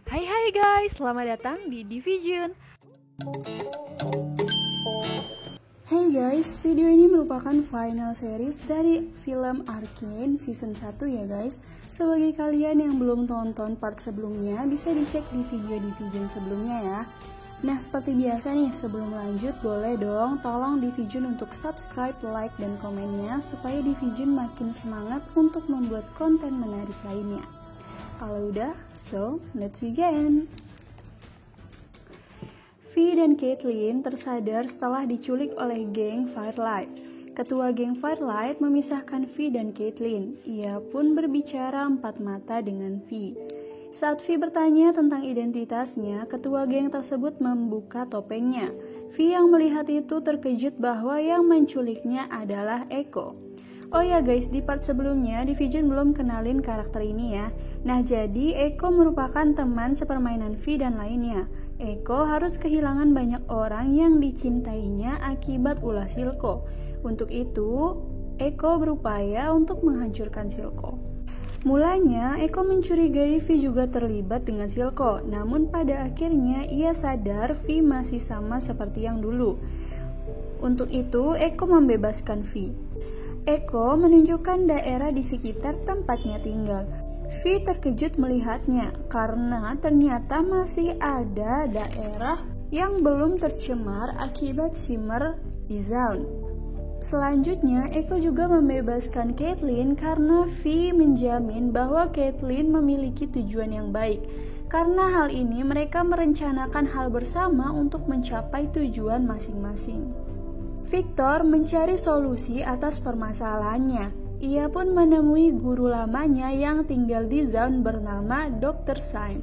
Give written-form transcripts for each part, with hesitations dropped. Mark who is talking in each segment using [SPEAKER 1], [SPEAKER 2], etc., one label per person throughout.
[SPEAKER 1] Hai guys, selamat datang di Division.
[SPEAKER 2] Hey guys, video ini merupakan final series dari film Arcane season 1 ya guys. Sebagai kalian yang belum tonton part sebelumnya, bisa dicek di video Division sebelumnya ya. Nah, seperti biasa nih, sebelum lanjut boleh dong tolong Division untuk subscribe, like, dan komennya supaya Division makin semangat untuk membuat konten menarik lainnya. Kalau udah, so let's begin. Vi dan Caitlyn tersadar setelah diculik oleh geng Firelight. Ketua geng Firelight memisahkan Vi dan Caitlyn. Ia pun berbicara empat mata dengan Vi. Saat Vi bertanya tentang identitasnya, ketua geng tersebut membuka topengnya. Vi yang melihat itu terkejut bahwa yang menculiknya adalah Echo. Oh ya guys, di part sebelumnya Division belum kenalin karakter ini ya. Nah, jadi Echo merupakan teman sepermainan Vi dan lainnya. Echo harus kehilangan banyak orang yang dicintainya akibat ulah Silco. Untuk itu, Echo berupaya untuk menghancurkan Silco. Mulanya, Echo mencurigai Vi juga terlibat dengan Silco. Namun pada akhirnya ia sadar Vi masih sama seperti yang dulu. Untuk itu, Echo membebaskan Vi. Echo menunjukkan daerah di sekitar tempatnya tinggal. Vi terkejut melihatnya karena ternyata masih ada daerah yang belum tercemar akibat shimmer di zone. Selanjutnya, Echo juga membebaskan Caitlyn karena Vi menjamin bahwa Caitlyn memiliki tujuan yang baik. Karena hal ini, mereka merencanakan hal bersama untuk mencapai tujuan masing-masing. Victor mencari solusi atas permasalahannya. Ia pun menemui guru lamanya yang tinggal di zone bernama Dr. Sign.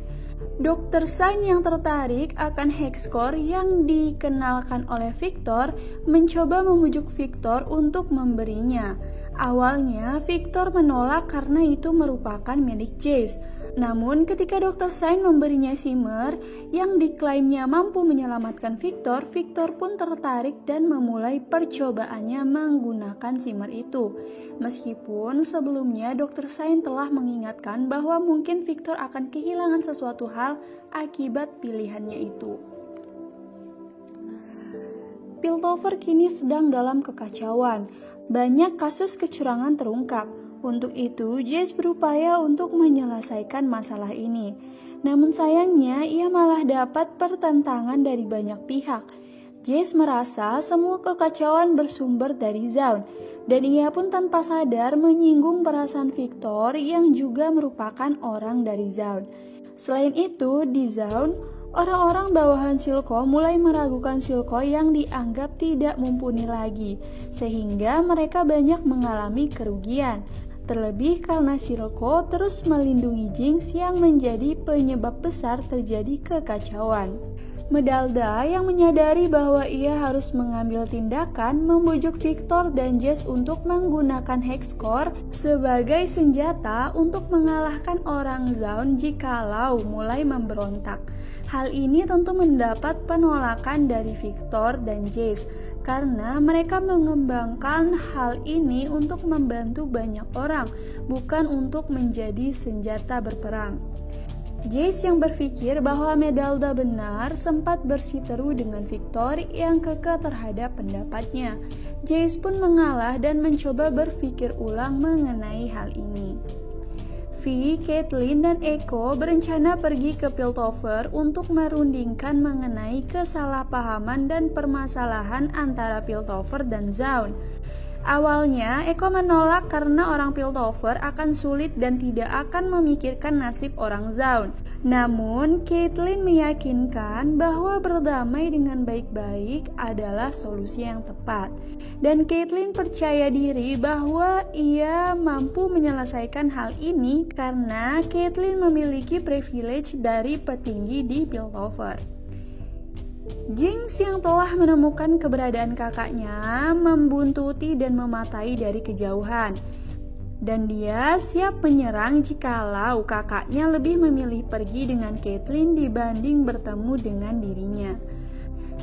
[SPEAKER 2] Dr. Sign yang tertarik akan Hexcore yang dikenalkan oleh Victor mencoba membujuk Victor untuk memberinya. Awalnya Victor menolak karena itu merupakan milik Jace. Namun ketika Dr. Sign memberinya shimmer yang diklaimnya mampu menyelamatkan Victor, Victor pun tertarik dan memulai percobaannya menggunakan shimmer itu. Meskipun sebelumnya Dr. Sign telah mengingatkan bahwa mungkin Victor akan kehilangan sesuatu hal akibat pilihannya itu. Piltover kini sedang dalam kekacauan. Banyak kasus kecurangan terungkap. Untuk itu, Jace berupaya untuk menyelesaikan masalah ini. Namun sayangnya, ia malah dapat pertentangan dari banyak pihak. Jace merasa semua kekacauan bersumber dari Zaun, dan ia pun tanpa sadar menyinggung perasaan Victor yang juga merupakan orang dari Zaun. Selain itu, di Zaun, orang-orang bawahan Silco mulai meragukan Silco yang dianggap tidak mumpuni lagi, sehingga mereka banyak mengalami kerugian. Terlebih karena Silco terus melindungi Jinx yang menjadi penyebab besar terjadi kekacauan. Medalda yang menyadari bahwa ia harus mengambil tindakan membujuk Victor dan Jace untuk menggunakan Hexcore sebagai senjata untuk mengalahkan orang Zaun jikalau mulai memberontak. Hal ini tentu mendapat penolakan dari Victor dan Jace karena mereka mengembangkan hal ini untuk membantu banyak orang, bukan untuk menjadi senjata berperang. Jace yang berpikir bahwa Medalda benar sempat bersiteru dengan Victor yang kekeh terhadap pendapatnya. Jace pun mengalah dan mencoba berpikir ulang mengenai hal ini. Vi, Caitlyn, dan Echo berencana pergi ke Piltover untuk merundingkan mengenai kesalahpahaman dan permasalahan antara Piltover dan Zaun. Awalnya, Echo menolak karena orang Piltover akan sulit dan tidak akan memikirkan nasib orang Zaun. Namun, Caitlyn meyakinkan bahwa berdamai dengan baik-baik adalah solusi yang tepat. Dan Caitlyn percaya diri bahwa ia mampu menyelesaikan hal ini karena Caitlyn memiliki privilege dari petinggi di Piltover. Jinx yang telah menemukan keberadaan kakaknya membuntuti dan mematahi dari kejauhan. Dan dia siap menyerang jikalau kakaknya lebih memilih pergi dengan Caitlyn dibanding bertemu dengan dirinya.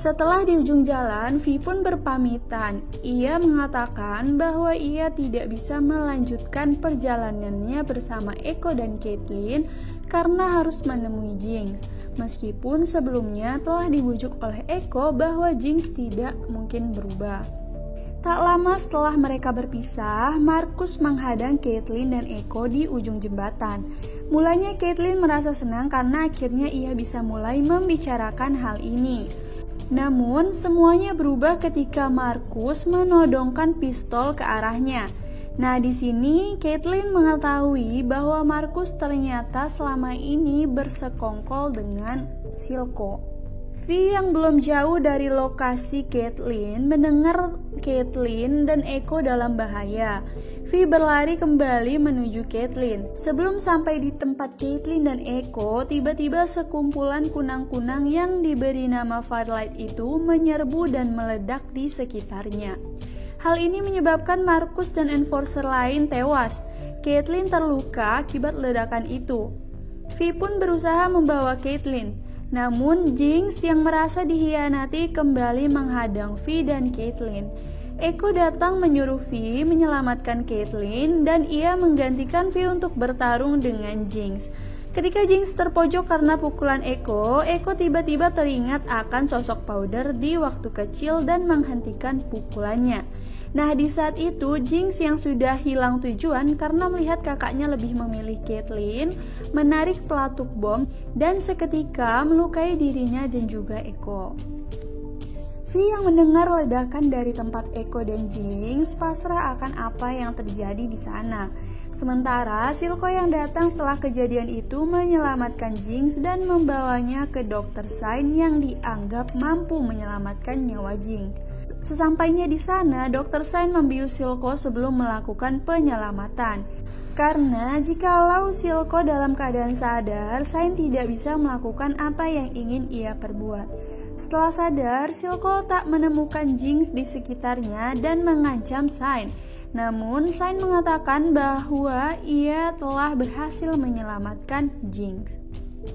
[SPEAKER 2] Setelah di ujung jalan, Vi pun berpamitan. Ia mengatakan bahwa ia tidak bisa melanjutkan perjalanannya bersama Eko dan Caitlyn karena harus menemui Jinx. Meskipun sebelumnya telah dibujuk oleh Eko bahwa Jinx tidak mungkin berubah. Tak lama setelah mereka berpisah, Marcus menghadang Caitlyn dan Eko di ujung jembatan. Mulanya Caitlyn merasa senang karena akhirnya ia bisa mulai membicarakan hal ini. Namun, semuanya berubah ketika Marcus menodongkan pistol ke arahnya. Nah, di sini Caitlyn mengetahui bahwa Marcus ternyata selama ini bersekongkol dengan Silco. Vi yang belum jauh dari lokasi Caitlyn mendengar Caitlyn dan Eko dalam bahaya. Vi berlari kembali menuju Caitlyn. Sebelum sampai di tempat Caitlyn dan Eko, tiba-tiba sekumpulan kunang-kunang yang diberi nama Firelight itu menyerbu dan meledak di sekitarnya. Hal ini menyebabkan Marcus dan enforcer lain tewas. Caitlyn terluka akibat ledakan itu. Vi pun berusaha membawa Caitlyn. Namun Jinx yang merasa dihianati kembali menghadang Vi dan Caitlyn. Eko datang menyuruh Vi menyelamatkan Caitlyn dan ia menggantikan Vi untuk bertarung dengan Jinx. Ketika Jinx terpojok karena pukulan Eko tiba-tiba teringat akan sosok Powder di waktu kecil dan menghentikan pukulannya. Nah, di saat itu Jinx yang sudah hilang tujuan karena melihat kakaknya lebih memilih Caitlyn, menarik pelatuk bom dan seketika melukai dirinya dan juga Eko. Vi yang mendengar ledakan dari tempat Eko dan Jinx pasrah akan apa yang terjadi di sana. Sementara Silco yang datang setelah kejadian itu menyelamatkan Jinx dan membawanya ke Dr. Sign yang dianggap mampu menyelamatkan nyawa Jinx. Sesampainya di sana, Dr. Sign membius Silco sebelum melakukan penyelamatan. Karena jikalau Silco dalam keadaan sadar, Sign tidak bisa melakukan apa yang ingin ia perbuat. Setelah sadar, Silco tak menemukan Jinx di sekitarnya dan mengancam Sign. Namun, Sign mengatakan bahwa ia telah berhasil menyelamatkan Jinx.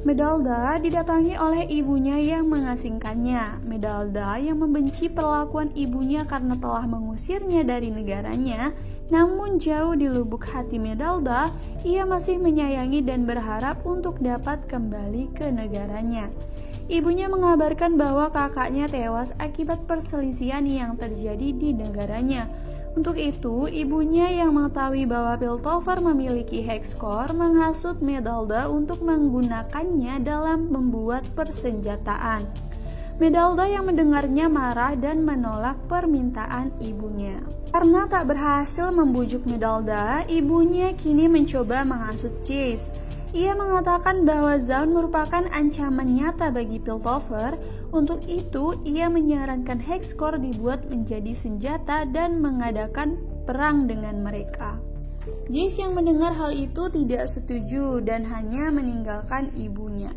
[SPEAKER 2] Medalda didatangi oleh ibunya yang mengasingkannya. Medalda yang membenci perlakuan ibunya karena telah mengusirnya dari negaranya, namun jauh di lubuk hati Medalda, ia masih menyayangi dan berharap untuk dapat kembali ke negaranya. Ibunya mengabarkan bahwa kakaknya tewas akibat perselisihan yang terjadi di negaranya. Untuk itu, ibunya yang mengetahui bahwa Piltover memiliki Hexcore menghasut Medalda untuk menggunakannya dalam membuat persenjataan. Medalda yang mendengarnya marah dan menolak permintaan ibunya. Karena tak berhasil membujuk Medalda, ibunya kini mencoba menghasut Chase. Ia mengatakan bahwa Zaun merupakan ancaman nyata bagi Piltover. Untuk itu, ia menyarankan Hexcore dibuat menjadi senjata dan mengadakan perang dengan mereka. Jace yang mendengar hal itu tidak setuju dan hanya meninggalkan ibunya.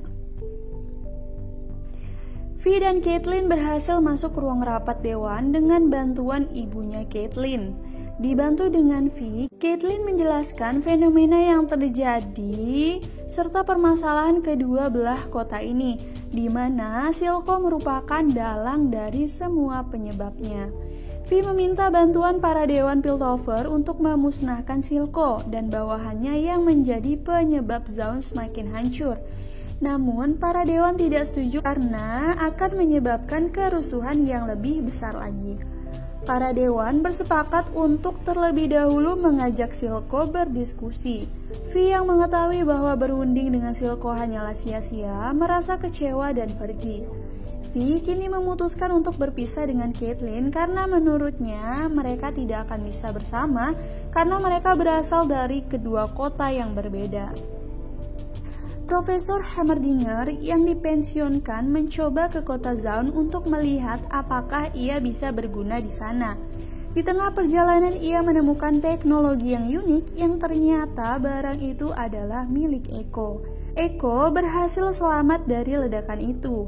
[SPEAKER 2] Vi dan Caitlyn berhasil masuk ruang rapat dewan dengan bantuan ibunya Caitlyn. Dibantu dengan Vi, Caitlyn menjelaskan fenomena yang terjadi serta permasalahan kedua belah kota ini, di mana Silco merupakan dalang dari semua penyebabnya. Vi meminta bantuan para dewan Piltover untuk memusnahkan Silco dan bawahannya yang menjadi penyebab Zaun semakin hancur. Namun, para dewan tidak setuju karena akan menyebabkan kerusuhan yang lebih besar lagi. Para dewan bersepakat untuk terlebih dahulu mengajak Silco berdiskusi. Vi yang mengetahui bahwa berunding dengan Silco hanyalah sia-sia, merasa kecewa dan pergi. Vi kini memutuskan untuk berpisah dengan Caitlyn karena menurutnya mereka tidak akan bisa bersama karena mereka berasal dari kedua kota yang berbeda. Profesor Hammerdinger yang dipensiunkan mencoba ke kota Zaun untuk melihat apakah ia bisa berguna di sana. Di tengah perjalanan ia menemukan teknologi yang unik yang ternyata barang itu adalah milik Eko. Eko berhasil selamat dari ledakan itu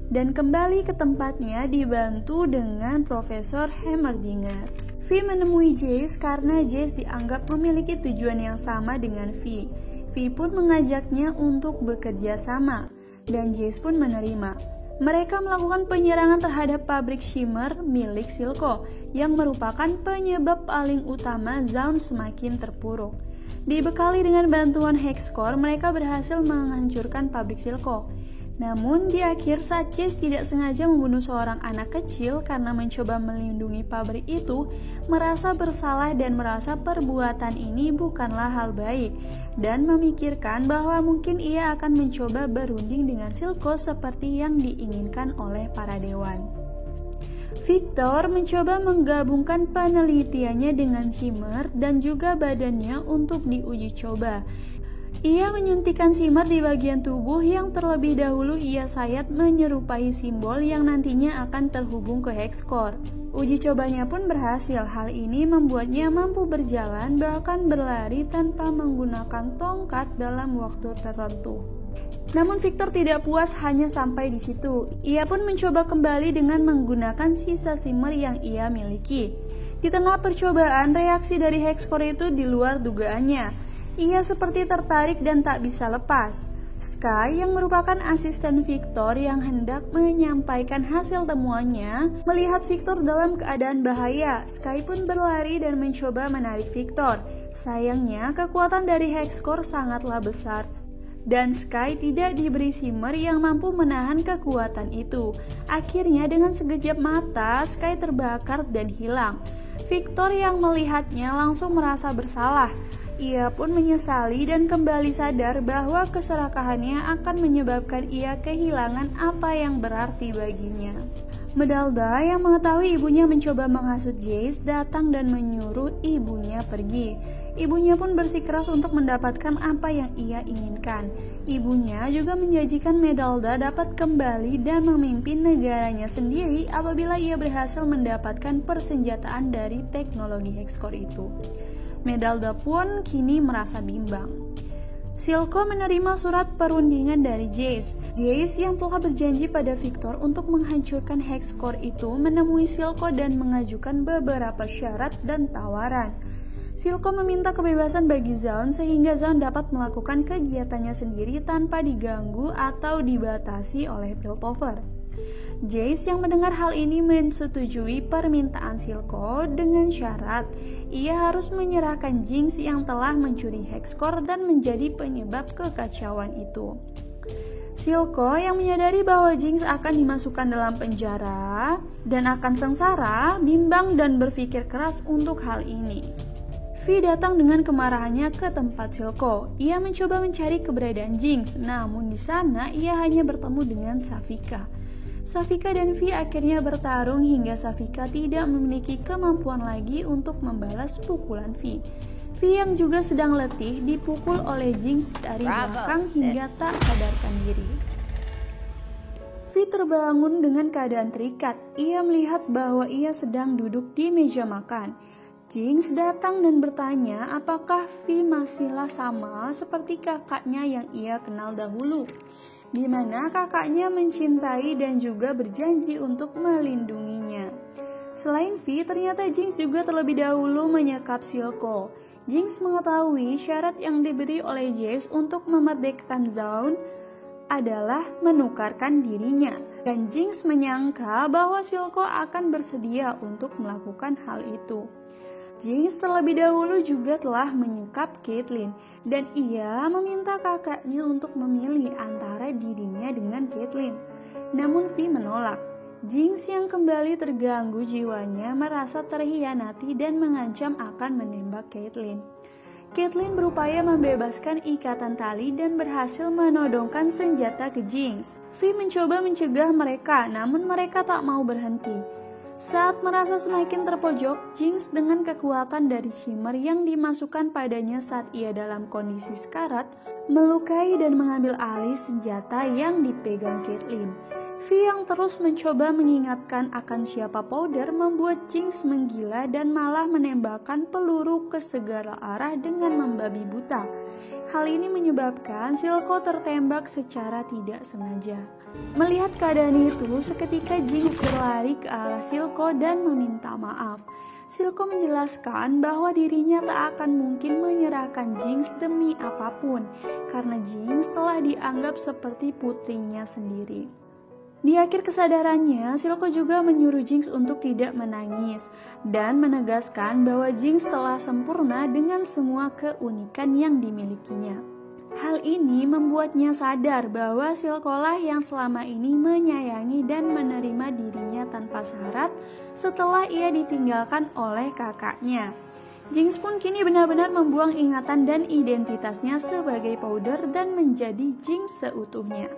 [SPEAKER 2] dan kembali ke tempatnya dibantu dengan Profesor Hammerdinger. Vi menemui Jace karena Jace dianggap memiliki tujuan yang sama dengan Vi. Vi pun mengajaknya untuk bekerja sama, dan Jace pun menerima. Mereka melakukan penyerangan terhadap pabrik Shimmer milik Silco, yang merupakan penyebab paling utama Zaun semakin terpuruk. Dibekali dengan bantuan Hexcore, mereka berhasil menghancurkan pabrik Silco. Namun di akhir, saat Chase tidak sengaja membunuh seorang anak kecil karena mencoba melindungi pabrik itu, merasa bersalah dan merasa perbuatan ini bukanlah hal baik, dan memikirkan bahwa mungkin ia akan mencoba berunding dengan Silco seperti yang diinginkan oleh para dewan. Victor mencoba menggabungkan penelitiannya dengan Shimmer dan juga badannya untuk diuji coba. Ia menyuntikkan Shimmer di bagian tubuh yang terlebih dahulu ia sayat menyerupai simbol yang nantinya akan terhubung ke Hexcore. Uji cobanya pun berhasil. Hal ini membuatnya mampu berjalan bahkan berlari tanpa menggunakan tongkat dalam waktu tertentu. Namun Victor tidak puas hanya sampai di situ. Ia pun mencoba kembali dengan menggunakan sisa Shimmer yang ia miliki. Di tengah percobaan, reaksi dari Hexcore itu di luar dugaannya. Ia seperti tertarik dan tak bisa lepas. Sky, yang merupakan asisten Victor yang hendak menyampaikan hasil temuannya, melihat Victor dalam keadaan bahaya. Sky pun berlari dan mencoba menarik Victor. Sayangnya, kekuatan dari Hexcore sangatlah besar, dan Sky tidak diberi Shimmer yang mampu menahan kekuatan itu. Akhirnya dengan sekejap mata, Sky terbakar dan hilang. Victor yang melihatnya langsung merasa bersalah. Ia pun menyesali dan kembali sadar bahwa keserakahannya akan menyebabkan ia kehilangan apa yang berarti baginya. Medalda yang mengetahui ibunya mencoba menghasut Jace datang dan menyuruh ibunya pergi. Ibunya pun bersikeras untuk mendapatkan apa yang ia inginkan. Ibunya juga menjanjikan Medalda dapat kembali dan memimpin negaranya sendiri apabila ia berhasil mendapatkan persenjataan dari teknologi Hexcore itu. Medalda pun kini merasa bimbang. Silco menerima surat perundingan dari Jace. Jace yang telah berjanji pada Victor untuk menghancurkan Hexcore itu menemui Silco dan mengajukan beberapa syarat dan tawaran. Silco meminta kebebasan bagi Zaun sehingga Zaun dapat melakukan kegiatannya sendiri tanpa diganggu atau dibatasi oleh Piltover. Jace yang mendengar hal ini menyetujui permintaan Silco dengan syarat ia harus menyerahkan Jinx yang telah mencuri Hexcore dan menjadi penyebab kekacauan itu. Silco yang menyadari bahwa Jinx akan dimasukkan dalam penjara dan akan sengsara, bimbang dan berpikir keras untuk hal ini. Vi datang dengan kemarahannya ke tempat Silco. Ia mencoba mencari keberadaan Jinx, namun di sana ia hanya bertemu dengan Safika. Safika dan Vi akhirnya bertarung hingga Safika tidak memiliki kemampuan lagi untuk membalas pukulan Vi. Vi yang juga sedang letih dipukul oleh Jinx dari belakang hingga tak sadarkan diri. Vi terbangun dengan keadaan terikat. Ia melihat bahwa ia sedang duduk di meja makan. Jinx datang dan bertanya apakah Vi masihlah sama seperti kakaknya yang ia kenal dahulu, di mana kakaknya mencintai dan juga berjanji untuk melindunginya. Selain Vi, ternyata Jinx juga terlebih dahulu menyekap Silco. Jinx mengetahui syarat yang diberi oleh Jace untuk memerdekakan Zaun adalah menukarkan dirinya, dan Jinx menyangka bahwa Silco akan bersedia untuk melakukan hal itu. Jinx terlebih dahulu juga telah menyekap Caitlyn, dan ia meminta kakaknya untuk memilih antara dirinya dengan Caitlyn. Namun Vi menolak. Jinx yang kembali terganggu jiwanya merasa terhianati dan mengancam akan menembak Caitlyn. Caitlyn berupaya membebaskan ikatan tali dan berhasil menodongkan senjata ke Jinx. Vi mencoba mencegah mereka, namun mereka tak mau berhenti. Saat merasa semakin terpojok, Jinx dengan kekuatan dari Shimmer yang dimasukkan padanya saat ia dalam kondisi sekarat, melukai dan mengambil alih senjata yang dipegang Caitlyn. Vi yang terus mencoba mengingatkan akan siapa Powder membuat Jinx menggila dan malah menembakkan peluru ke segala arah dengan membabi buta. Hal ini menyebabkan Silco tertembak secara tidak sengaja. Melihat keadaan itu, seketika Jinx berlari ke arah Silco dan meminta maaf. Silco menjelaskan bahwa dirinya tak akan mungkin menyerahkan Jinx demi apapun, karena Jinx telah dianggap seperti putrinya sendiri. Di akhir kesadarannya, Silco juga menyuruh Jinx untuk tidak menangis dan menegaskan bahwa Jinx telah sempurna dengan semua keunikan yang dimilikinya. Hal ini membuatnya sadar bahwa Silco lah yang selama ini menyayangi dan menerima dirinya tanpa syarat setelah ia ditinggalkan oleh kakaknya. Jinx pun kini benar-benar membuang ingatan dan identitasnya sebagai Powder dan menjadi Jinx seutuhnya.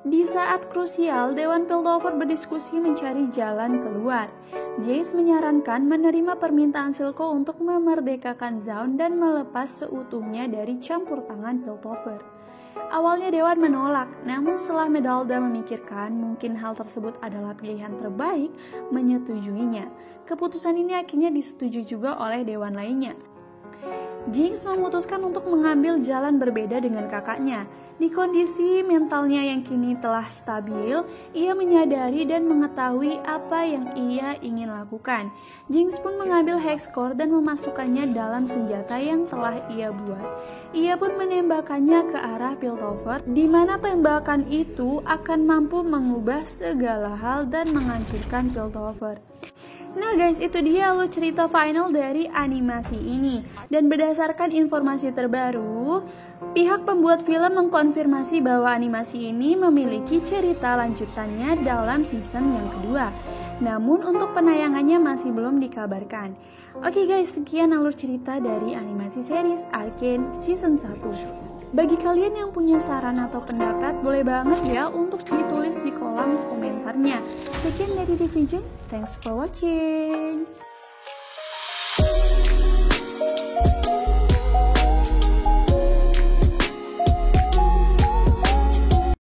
[SPEAKER 2] Di saat krusial, Dewan Piltover berdiskusi mencari jalan keluar. Jace menyarankan menerima permintaan Silco untuk memerdekakan Zaun dan melepas seutuhnya dari campur tangan Piltover. Awalnya Dewan menolak, namun setelah Medalda memikirkan mungkin hal tersebut adalah pilihan terbaik, menyetujuinya. Keputusan ini akhirnya disetujui juga oleh Dewan lainnya. Jinx memutuskan untuk mengambil jalan berbeda dengan kakaknya. Di kondisi mentalnya yang kini telah stabil, ia menyadari dan mengetahui apa yang ia ingin lakukan. Jinx pun mengambil Hexcore dan memasukkannya dalam senjata yang telah ia buat. Ia pun menembakkannya ke arah Piltover, di mana tembakan itu akan mampu mengubah segala hal dan menghancurkan Piltover. Nah guys, itu dia alur cerita final dari animasi ini. Dan berdasarkan informasi terbaru, pihak pembuat film mengkonfirmasi bahwa animasi ini memiliki cerita lanjutannya dalam season yang kedua. Namun untuk penayangannya masih belum dikabarkan. Oke guys, sekian alur cerita dari animasi series Arcane season 1. Bagi kalian yang punya saran atau pendapat, boleh banget ya untuk ditulis di kolom komentarnya. Sekian dari Division, thanks for watching.